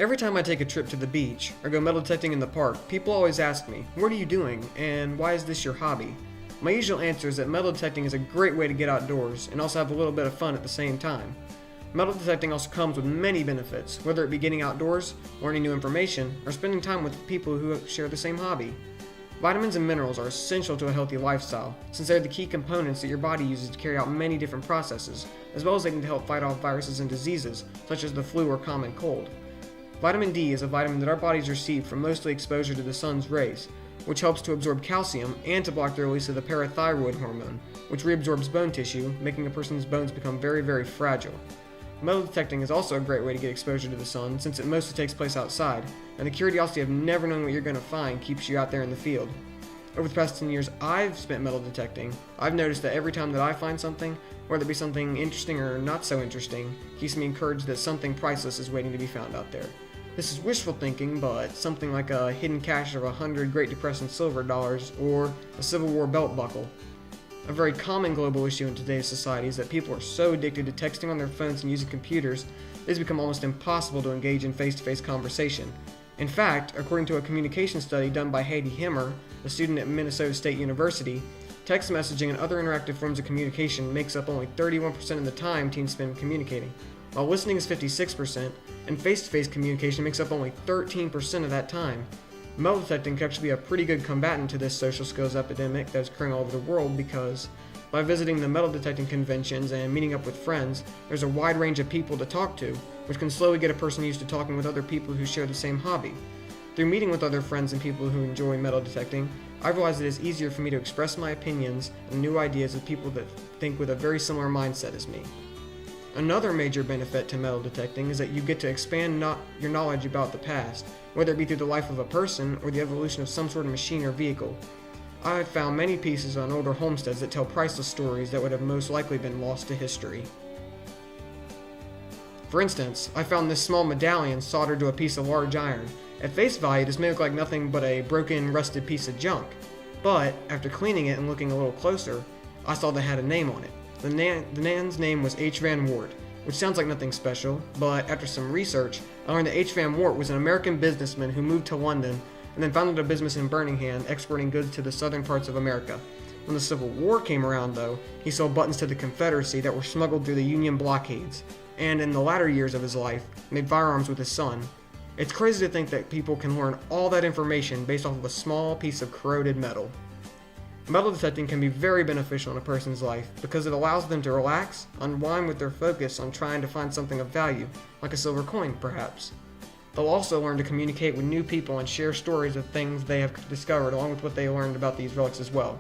Every time I take a trip to the beach or go metal detecting in the park, people always ask me, "What are you doing and why is this your hobby?" My usual answer is that metal detecting is a great way to get outdoors and also have a little bit of fun at the same time. Metal detecting also comes with many benefits, whether it be getting outdoors, learning new information, or spending time with people who share the same hobby. Vitamins and minerals are essential to a healthy lifestyle, since they're the key components that your body uses to carry out many different processes, as well as they can help fight off viruses and diseases, such as the flu or common cold. Vitamin D is a vitamin that our bodies receive from mostly exposure to the sun's rays, which helps to absorb calcium and to block the release of the parathyroid hormone, which reabsorbs bone tissue, making a person's bones become very, very fragile. Metal detecting is also a great way to get exposure to the sun, since it mostly takes place outside, and the curiosity of never knowing what you're going to find keeps you out there in the field. Over the past 10 years I've spent metal detecting, I've noticed that every time that I find something, whether it be something interesting or not so interesting, keeps me encouraged that something priceless is waiting to be found out there. This is wishful thinking, but something like a hidden cache of 100 Great Depression silver dollars or a Civil War belt buckle. A very common global issue in today's society is that people are so addicted to texting on their phones and using computers, it has become almost impossible to engage in face-to-face conversation. In fact, according to a communication study done by Heidi Himmer, a student at Minnesota State University, text messaging and other interactive forms of communication makes up only 31% of the time teens spend communicating, while listening is 56%, and face-to-face communication makes up only 13% of that time. Metal detecting can actually be a pretty good combatant to this social skills epidemic that is occurring all over the world because by visiting the metal detecting conventions and meeting up with friends, there's a wide range of people to talk to, which can slowly get a person used to talking with other people who share the same hobby. Through meeting with other friends and people who enjoy metal detecting, I've realized it is easier for me to express my opinions and new ideas with people that think with a very similar mindset as me. Another major benefit to metal detecting is that you get to expand your knowledge about the past, whether it be through the life of a person or the evolution of some sort of machine or vehicle. I have found many pieces on older homesteads that tell priceless stories that would have most likely been lost to history. For instance, I found this small medallion soldered to a piece of large iron. At face value, this may look like nothing but a broken, rusted piece of junk, but after cleaning it and looking a little closer, I saw that it had a name on it. The man's name was H. Van Wart, which sounds like nothing special, but after some research, I learned that H. Van Wart was an American businessman who moved to London and then founded a business in Birmingham exporting goods to the southern parts of America. When the Civil War came around, though, he sold buttons to the Confederacy that were smuggled through the Union blockades, and in the latter years of his life, made firearms with his son. It's crazy to think that people can learn all that information based off of a small piece of corroded metal. Metal detecting can be very beneficial in a person's life because it allows them to relax, unwind with their focus on trying to find something of value, like a silver coin, perhaps. They'll also learn to communicate with new people and share stories of things they have discovered along with what they learned about these relics as well.